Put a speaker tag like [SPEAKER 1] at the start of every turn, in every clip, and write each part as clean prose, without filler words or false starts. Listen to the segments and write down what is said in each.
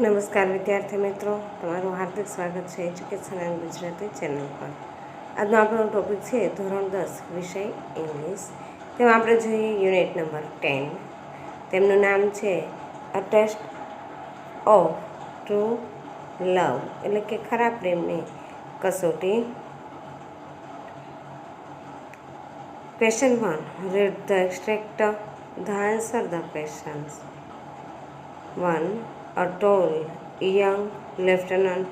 [SPEAKER 1] નમસ્કાર વિદ્યાર્થી મિત્રો, તમારું હાર્દિક સ્વાગત છે એજ્યુકેશન એન્ડ ગુજરાતી ચેનલ પર. આજનો આપણો ટોપિક છે ધોરણ 10 વિષય ઇંગ્લિશ. તેમાં આપણે જોઈએ યુનિટ નંબર 10. તેમનું નામ છે અ ટેસ્ટ ઓફ ટ્રુ લવ, એટલે કે ખરા પ્રેમની કસોટી. Question 1. Read the extract the answer the questions. 1. A tall, young lieutenant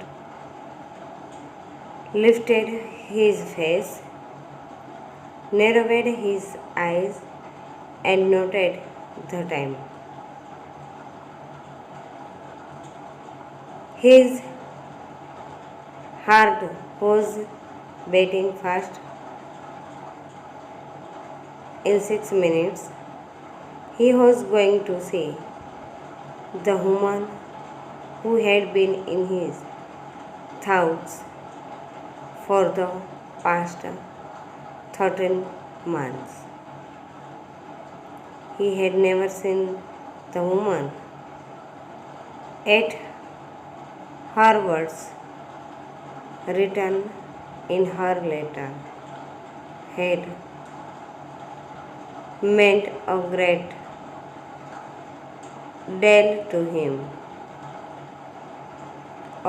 [SPEAKER 1] lifted his face, narrowed his eyes, and noted the time. His heart was beating fast. In 6 minutes, he was going to see the woman who had been in his thoughts for the past 13 months. He had never seen the woman, yet her words written in her letter had meant a great deal to him.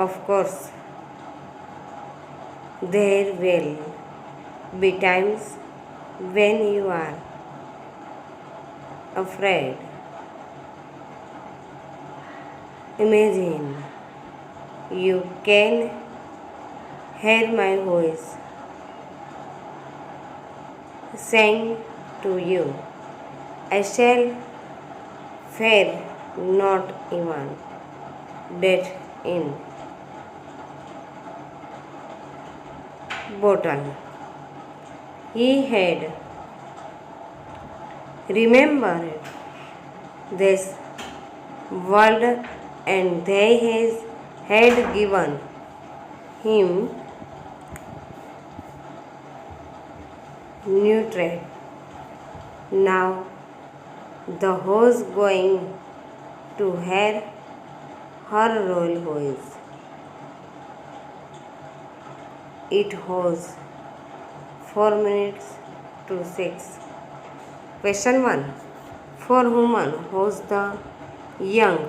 [SPEAKER 1] Of course, there will be times when you are afraid. Imagine you can hear my voice saying to you, I shall fear not even death in bottle. He had remembered this world, and they had given him new trade. Now the horse going to hear her royal voice. It was 4 minutes to 6. Question 1. For whom was the young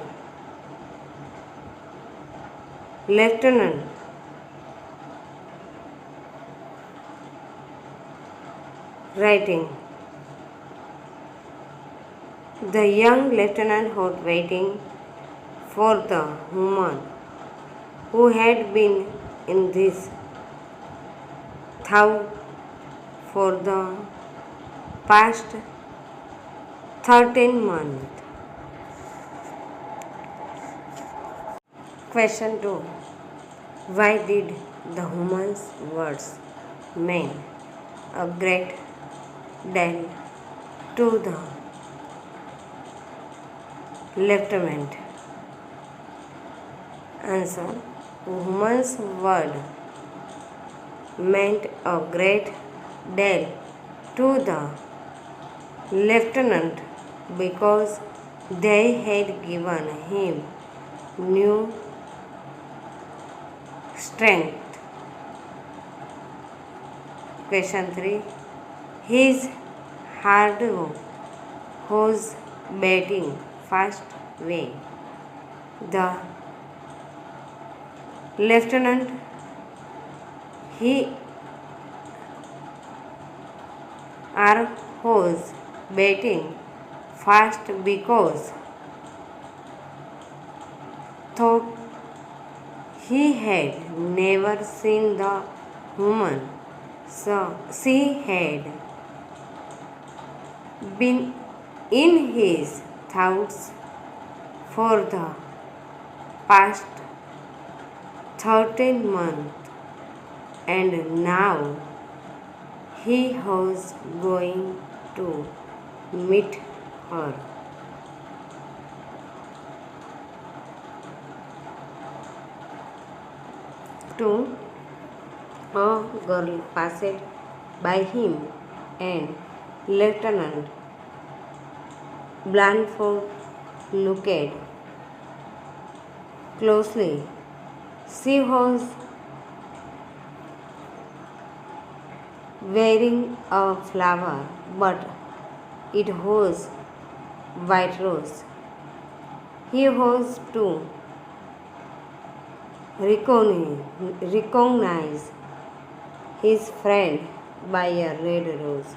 [SPEAKER 1] lieutenant writing? The young lieutenant was waiting for the woman who had been in this thought for the past 13 months. Question 2. Why did the woman's words mean a great deal to the lieutenant? Answer. Woman's word meant a great deal to the lieutenant because they had given him new strength. Question 3. His heart was beating fast way. The lieutenant, he was beating fast because thought he had never seen the woman, so she had been in his thoughts for the past 13 months, and now he was going to meet her. To a girl passed by him, and Lieutenant Blandford looked closely. She was wearing a flower, but it was white rose. He was to recognize his friend by a red rose.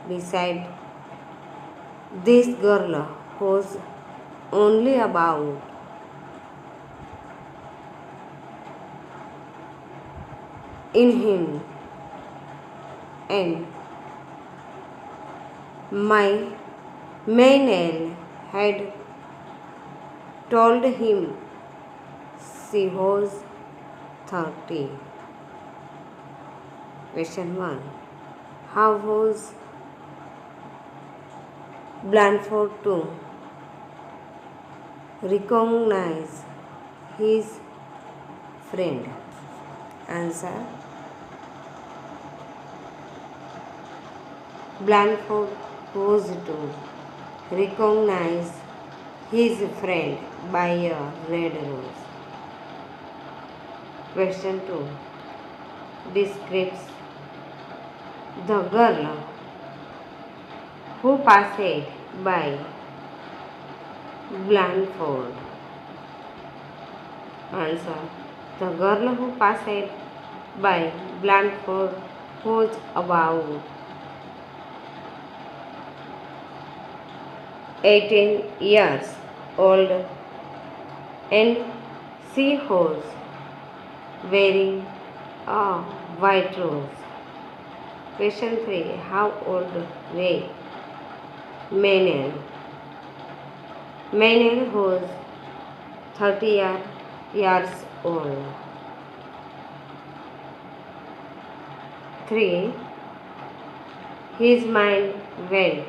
[SPEAKER 1] Beside this girl was only about in him, and my Maynell had told him she was 30. Question 1. How was Blandford to recognize his friend? Answer. Blandford was to recognize his friend by a red rose. Question 2. Describes the girl who passed by Blandford. Answer. The girl who passed by Blandford was about 18 years old, and she was wearing a white rose. Question 3. How old were Maynell? Maynell was 30 years old. 3. His mind went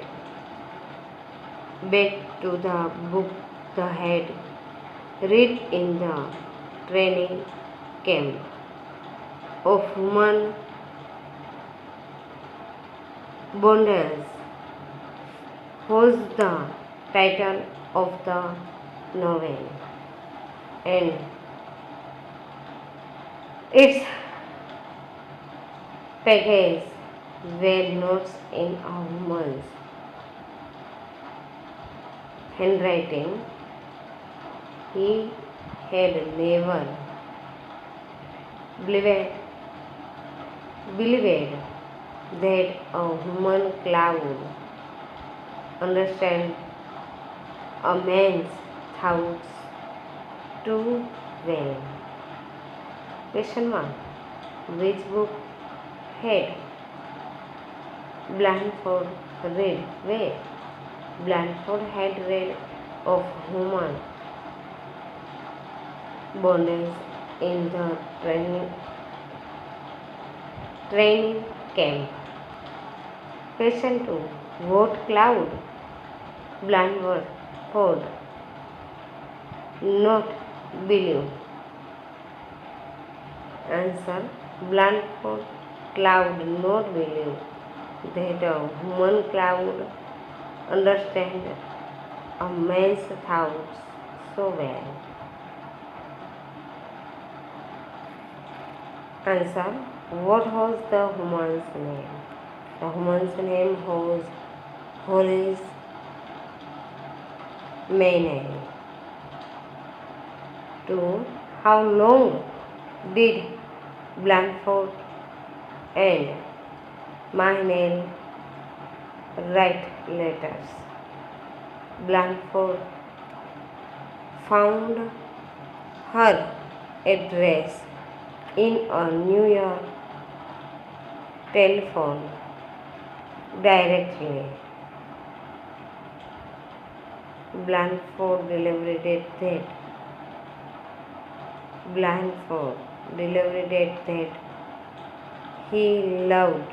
[SPEAKER 1] back to the book they had read in the training camp of human bondage. Was the title of the novel, and its pages were notes in a woman's handwriting. He had never believed that a human could understand a man's thoughts too well. Question 1. Which book had Blandford read? Where? Blandford had read of human bondage in the training camp. Question 2. What cloud Blandford not believe? Answer. Blandford cloud not believe that a human cloud understand a man's thoughts so well. Answer. What was the woman's name? The woman's name was Hollis Maynell. 2. How long did Blandford and Maynell write letters? Blandford found her address in a New York telephone directory. Blandford delivered that he loved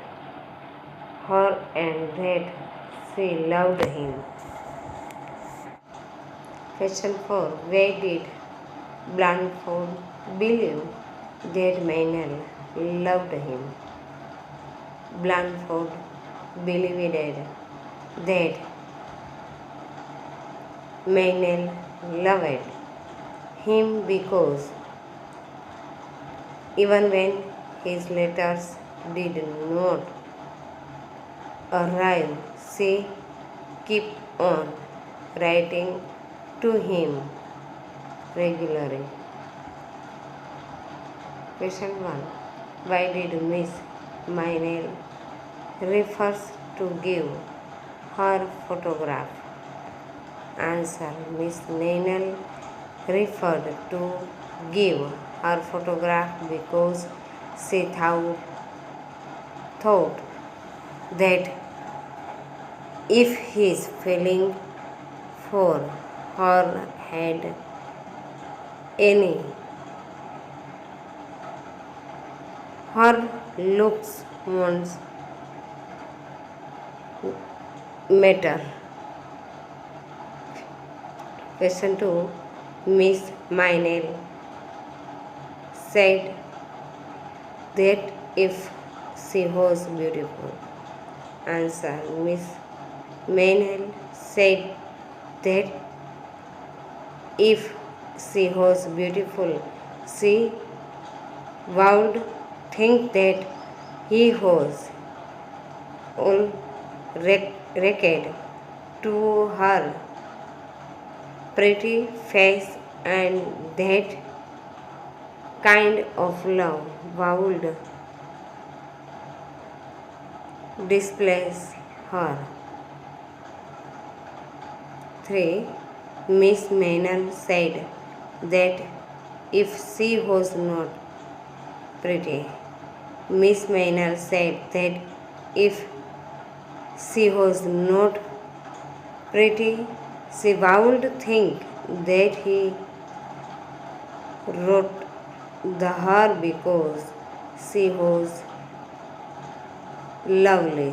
[SPEAKER 1] her and that she loved him. Question 4. Why did Blandford believe that Maynell loved him? Blandford believed that Maynell loved him because even when his letters did not arrive, she kept on writing to him regularly. Question 1. Why did Miss Minel refers to give her photograph? Answer. Miss Minel referred to give her photograph because she thought that if his feeling for her had any, her looks won't matter. Question 2. Miss Minel said that if she was beautiful. Answer. Miss Minel said that if she was beautiful, she would think that he was all wrecked to her pretty face, and that kind of love would displease her. 3. Miss Maynard said that if she was not pretty. Miss Maynard said that if she was not pretty, she would think that he wrote her because she was lovely.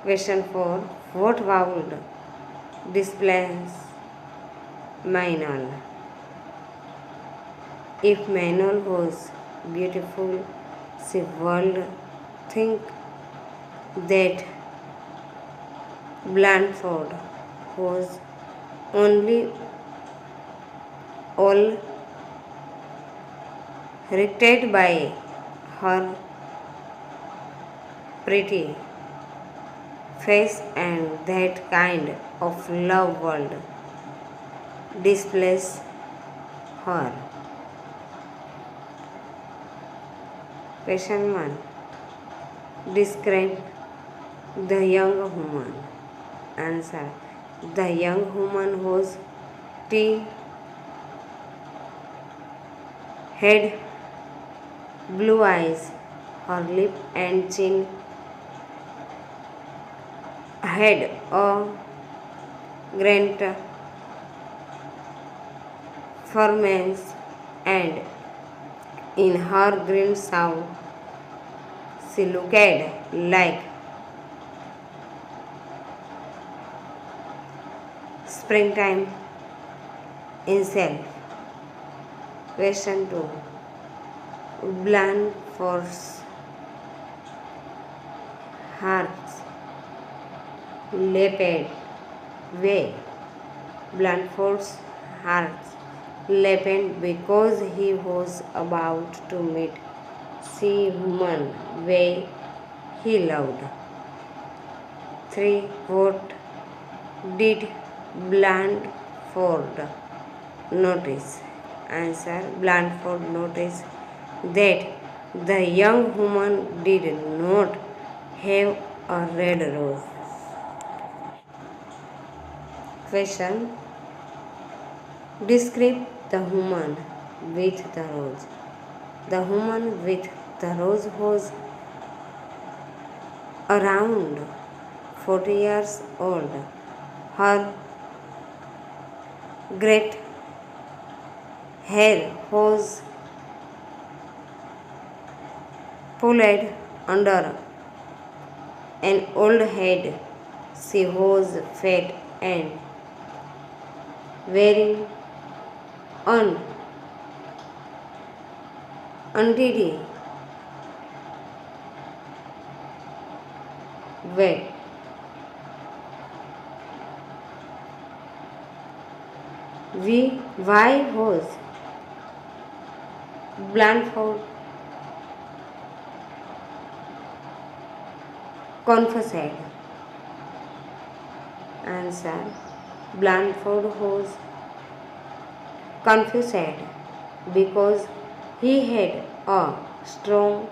[SPEAKER 1] Question 4. What would displease Maynard? If Maynard was beautiful, she would think that Blandford was only all wretched by her pretty face, and that kind of love would displease her. Question 1. Describe the young woman. Answer. The young woman was had blue eyes, her lip and chin had a grand performance, and in her green gown she looked like springtime itself. Question 2. Blandford's heart's leaped way. Blandford's heart leaped because he was about to meet the woman he loved. 3. What did Blandford notice? Answer. Blandford noticed that the young woman did not have a red rose. Question. Describe the woman with the rose. The woman with the rose was around 40 years old. Her great hair was pulled under an old head. She was fat and wearing an untidy wig. Why was Blandford confessed? Answer. Blandford was confessed because he had a strong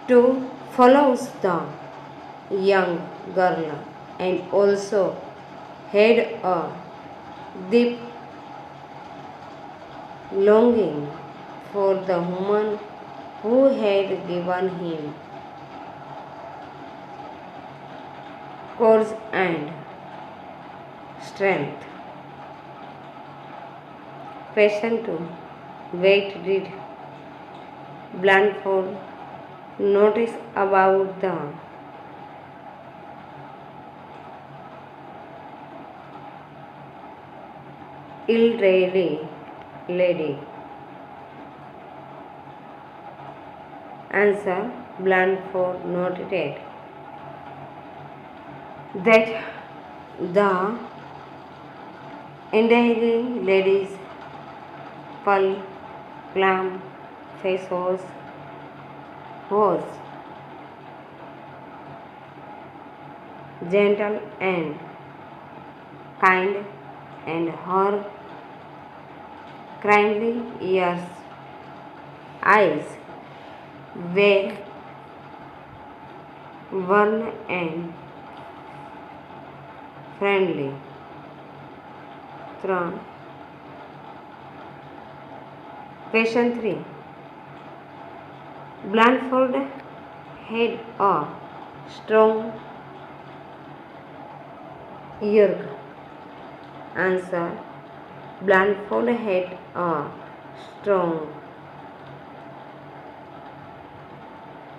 [SPEAKER 1] to follows the young girl and also had a deep longing for the woman who had given him courage and strength. Question 2. What did Blandford notice about the elderly lady? Answer. Blandford noted that the elderly lady's plump face was gentle and kind, and her kindly eyes were warm and friendly. From Question 3. Blandford had a strong urge. Answer. Blandford had a strong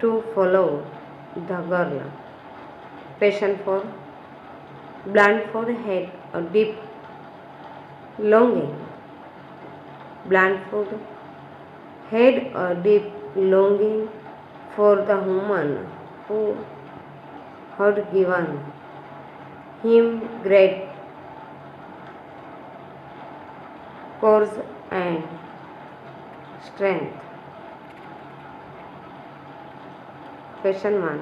[SPEAKER 1] to follow the girl. Question 4. Blandford had a deep longing. Blandford had a deep longing for the woman who had given him great courage and strength. Question 1.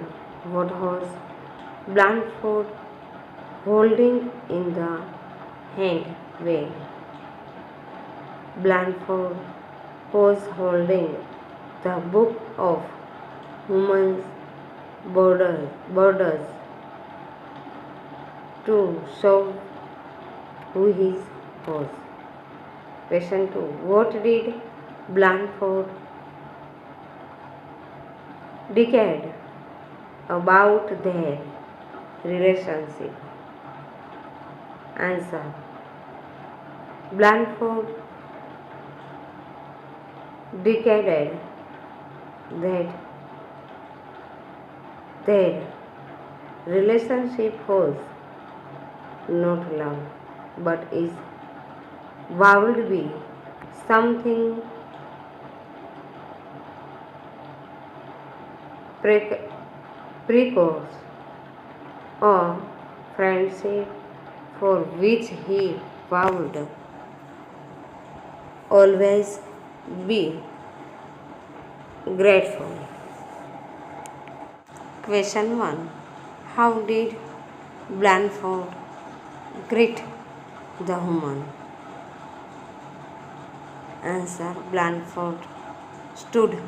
[SPEAKER 1] What was Blandford holding in the hand when Blandford was holding the book of women's borders to show who he was. Question 2. What did Blandford decide about their relationship? Answer. Blandford decided that their relationship was not love but is would be something precoce or friendship for which he would always be grateful. Question 1. How did Blandford greet the woman? Answer. Blandford stood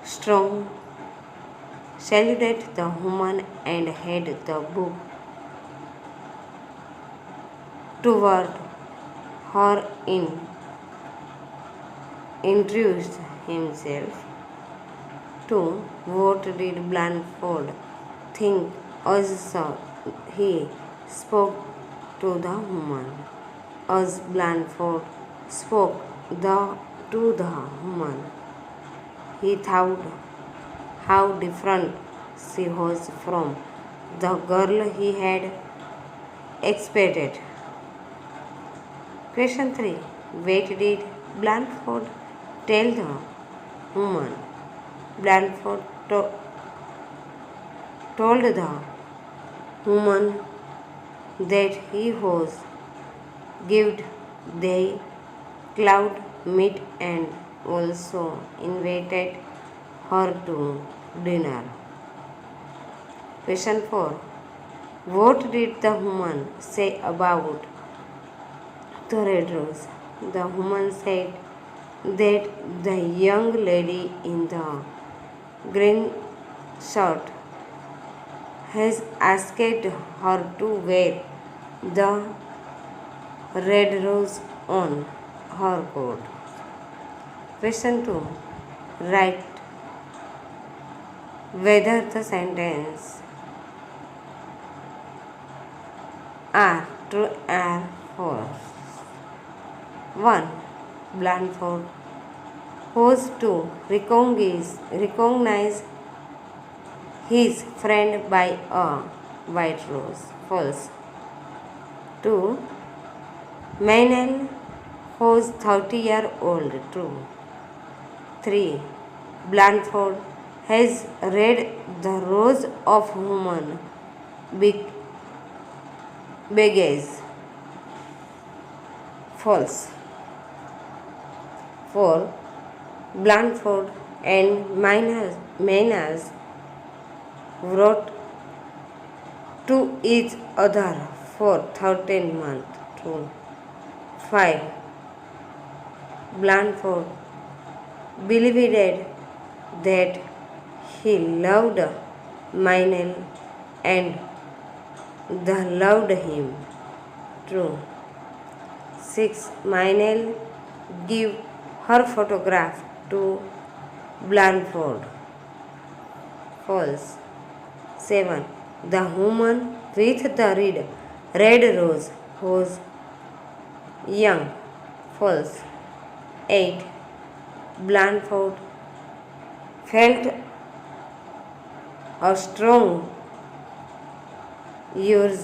[SPEAKER 1] strong, saluted the woman and held the book toward her introduced himself. 2. What did Blandford think as he spoke to the woman? As Blandford spoke to the woman, he thought how different she was from the girl he had expected. Question 3. What did Blandford tell the woman? Blandford told the woman that he was gived the cloud meat and also invited her to dinner. Question 4. What did the woman say about the red rose? The woman said that the young lady in the green shirt has asked her to wear the red rose on her coat. Question 2. Write whether the sentence are true or false. 1. Blandford was to recognize his friend by a white rose. False. 2. Manuel was 30-year-old. True. 3. Blandford has read the rose of woman baggage. False. 4. Blandford and Maynard wrote to each other for 13 months. True. 5. Blandford believed that he loved Maynard and the loved him. True. 6. Maynard gave her photograph to Blandford. False. 7. The woman with the red rose was young. False. 8. Blandford felt a strong urge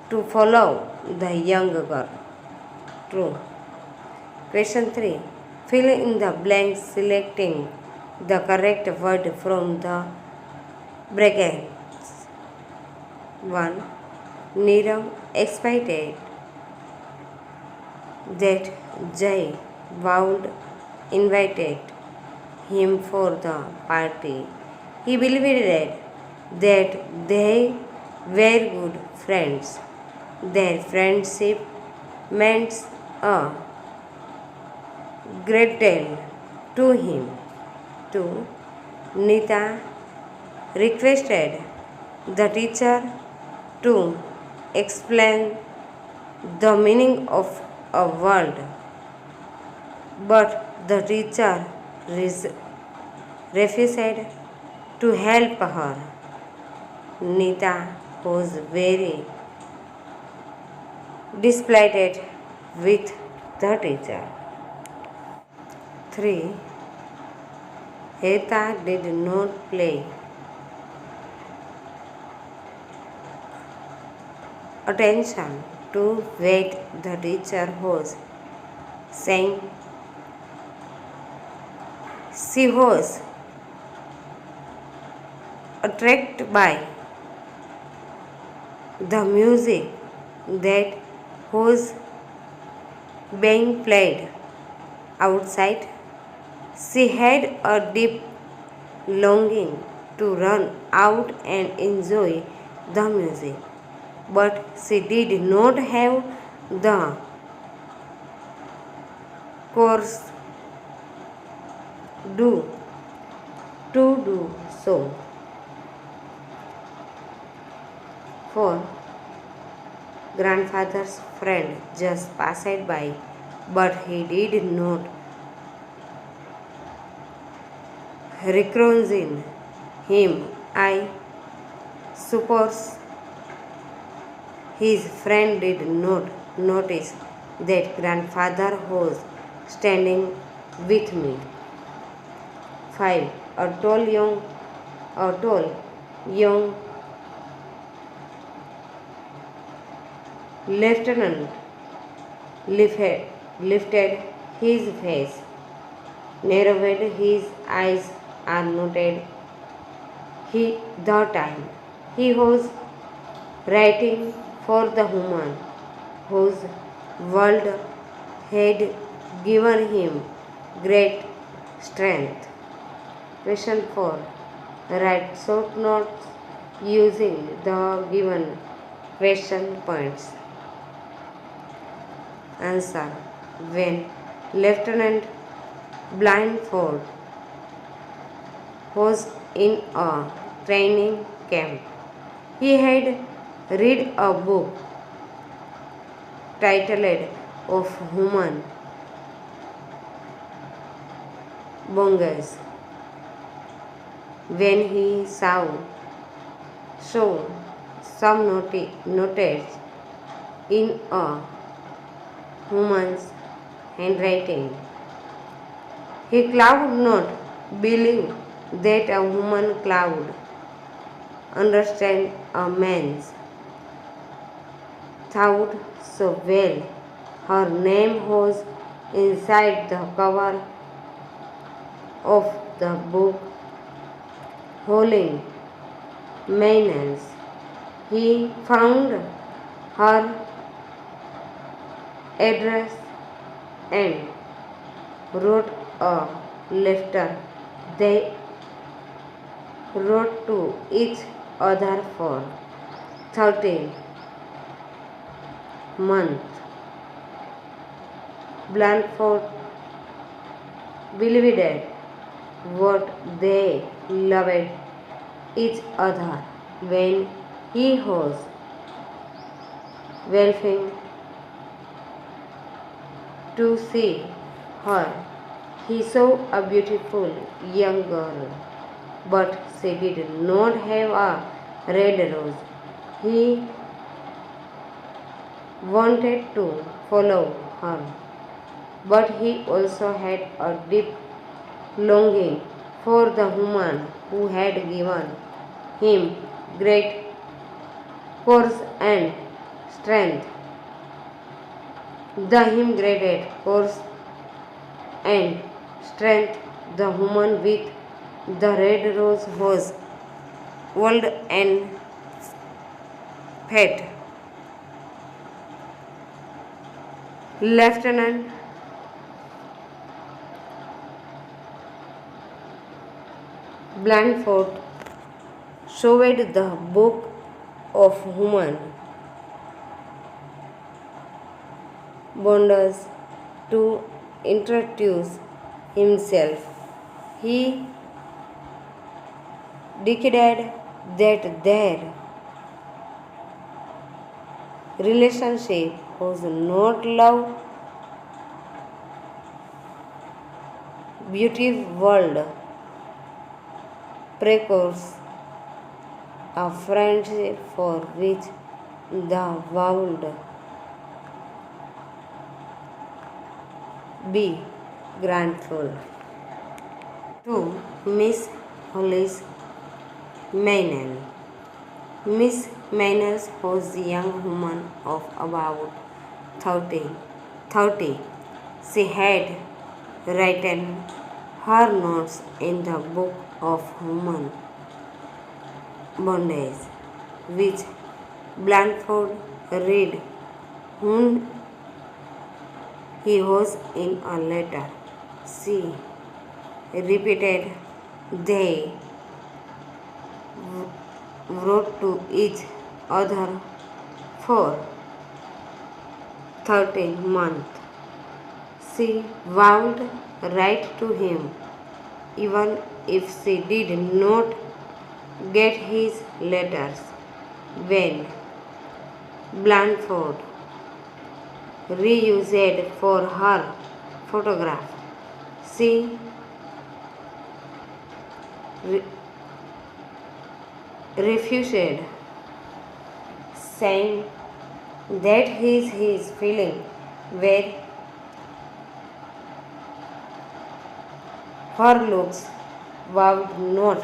[SPEAKER 1] to follow the young girl. True. Question 3. Fill in the blanks selecting the correct word from the brackets. 1. Neerav expected that Jay would invited him for the party. He believed that they were good friends. Their friendship meant a great deal to him. 2. Nita requested the teacher to explain the meaning of a word, but the teacher refused to help her. Nita was very displeased with the teacher. 3. Heta did not pay attention to what the teacher was saying. She was attracted by the music that was being played outside. She had a deep longing to run out and enjoy the music, but she did not have the courage to do so. 4. Grandfather's friend just passed by, but he did not recognize him. I suppose his friend did not notice that grandfather was standing with me. 5. A tall young lieutenant lifted his face, narrowed his eyes, and noted the time. He was writing for the woman whose world had given him great strength. Question 4. Write short notes using the given question points. Answer. When Lieutenant Blindfold was in a training camp, he had read a book titled Of Human Bongas. When he saw some notes in a woman's handwriting, he could not believe that a woman could understand a man's thought so well. Her name was inside the cover of the book, holding menace. He found her address and wrote a letter. They wrote to each other for 30 months. Blandford believed what they loved each other. When he was welcoming to see her, he saw a beautiful young girl, but she did not have a red rose. He wanted to follow her, but he also had a deep longing for the woman who had given him great courage and strength. Great courage and strength. The woman with the red rose was old and fat. Lieutenant Blandford showed the book of human bondage to introduce himself. He declared that their relationship was not love, beauty world precoce, a friendship for which the world be grateful. To Miss Hollis Maynell. Miss Maynell was a young woman of about 30. She had written her notes in the book of human bondage, which Blandford read when he was in a letter. She repeated they wrote to each other for 30 months. She vowed to write to him even if she did not get his letters. When Blandford reused for her photograph, she refused, saying that his feelings were her looks would not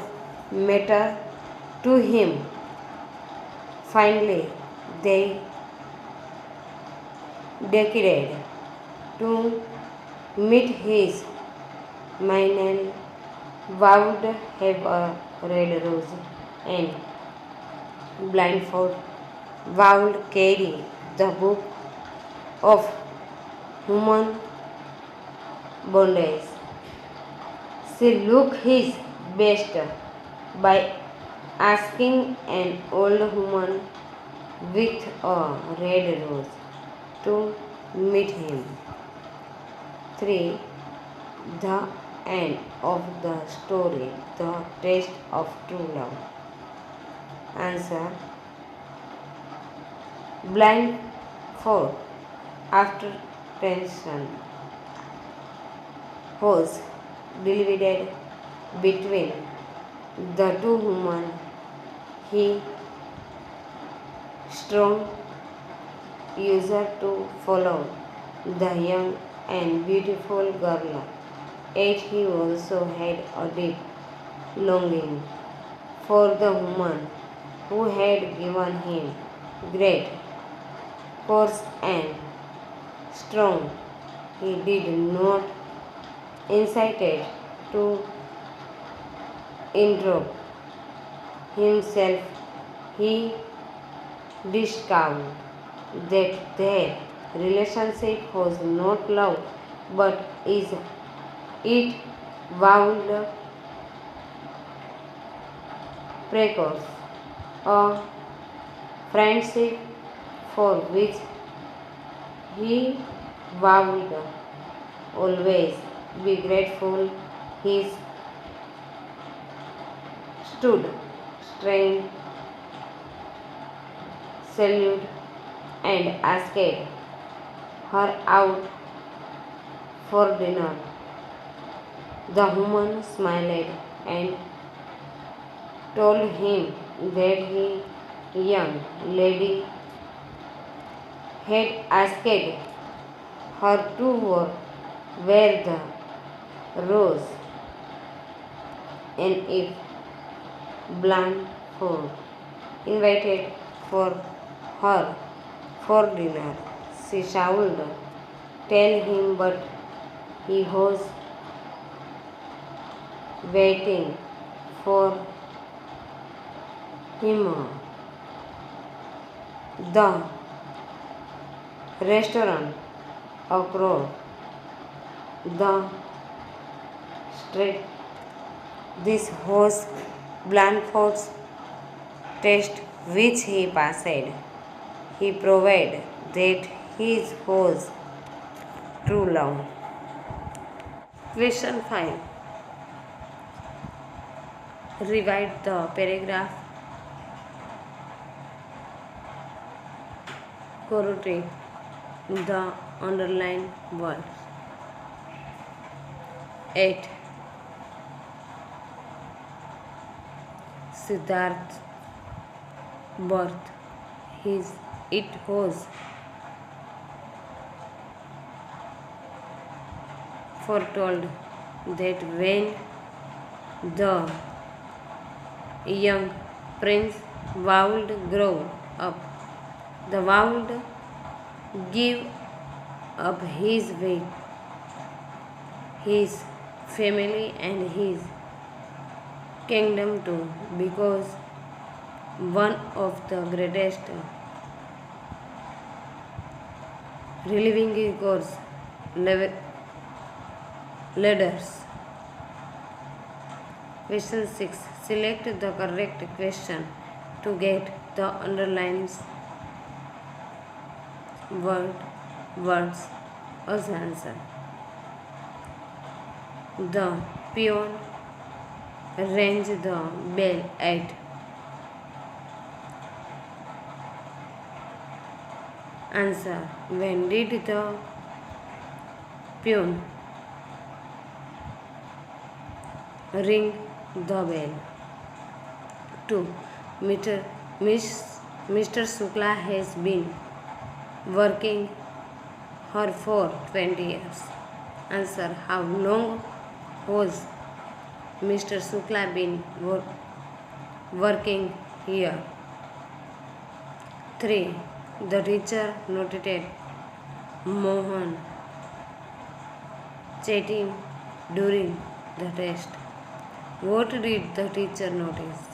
[SPEAKER 1] matter to him. Finally, they decided to meet. His Maynell would have a red rose, and Blindfold would carry the book of human bondage. She looked his best by asking an old woman with a red rose to meet him. 3. The end of the story, the taste of true love. Answer. Blindfold after tension was divided between the two women. He strong user to follow the young and beautiful girl, yet he also had a deep longing for the woman who had given him great force and strong. He did not incited to interrupt himself. He discovered that their relationship was not love but it would precoce a friendship for which he would always be grateful. He stood, strained, salute, and asked her out for dinner. The woman smiled and told him that the young lady had asked her to wear the rose, and if Blandford invited for her for dinner, she should tell him, but he was waiting for him. The restaurant across the street. This was Blandford's test which he passed. He proved that his was true love. Question 5. Rewrite the paragraph correctly the underlined words. 8. Siddharth's birth. It was foretold that when the young prince would grow up, the would give up his way, his family and his kingdom too, because one of the greatest reliving course leaders. Question 6. Select the correct question to get the underlined words as answer. The peon rang the bell at answer. When did the peon ring the bell? 2. Mr. Shukla has been working her for 20 years. Answer. How long has Mr. Shukla been working here? 3. The teacher noted Mohan chatting during the test. What did the teacher notice?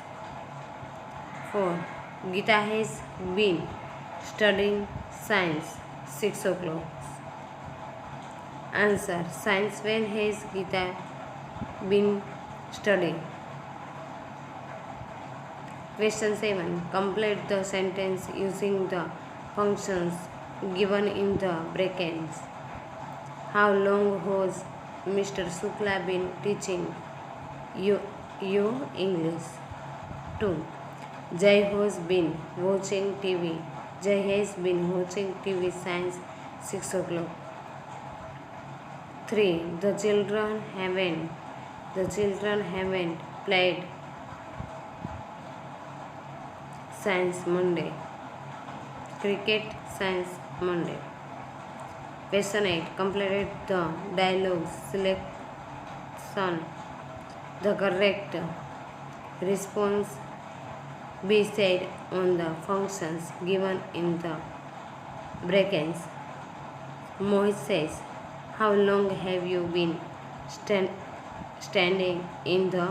[SPEAKER 1] 4. Gita has been studying science 6 o'clock. Answer. Science. When has Gita been studying? Question 7. Complete the sentence using the functions given in the brackets. How long has Mr. Shukla been teaching you English? 2. Jai has been watching TV. Jai has been watching TV since 6 o'clock. 3. The children haven't played since Monday. Cricket since Monday. Question 8. Completed the dialogue selection. The correct response be said on the functions given in the brackets. Mohit says, how long have you been standing in the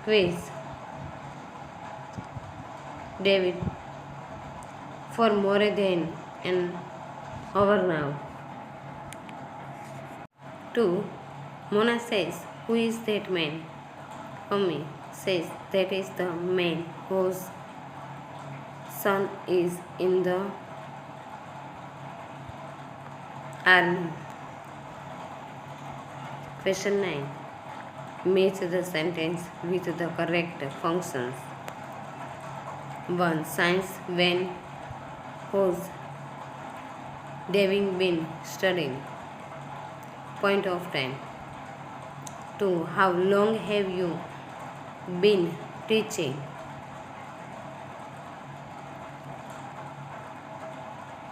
[SPEAKER 1] quiz? David, for more than an hour now. 2. Mona says, who is that man? Ami says, that is the man whose son is in the army. Question 9. Match the sentence with the correct functions. 1. Science. When has David been studying? Point of time. 2. How long have you been teaching?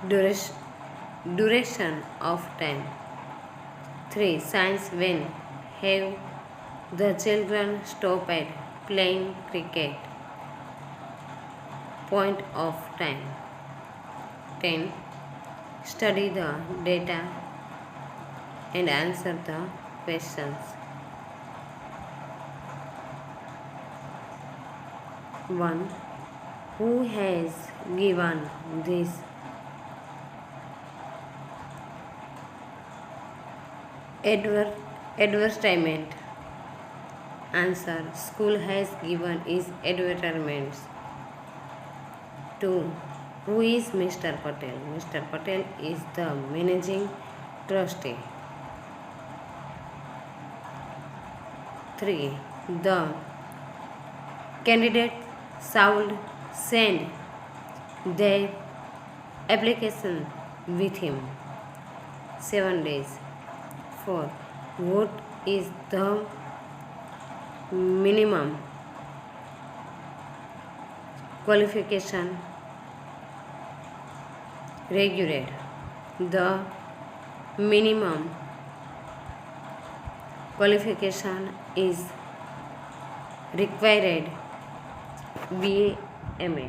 [SPEAKER 1] Duration of time. 3. Science. When have the children stopped playing cricket? Point of time. 10. Study the data and answer the questions. 1. Who has given this advertisement? Answer. School has given its advertisements. 2. Who is Mr. Patel? Mr. Patel is the managing trustee. 3. The candidate should send their application with him 7 days. 4. What is the minimum qualification required? The minimum qualification is required BA MA.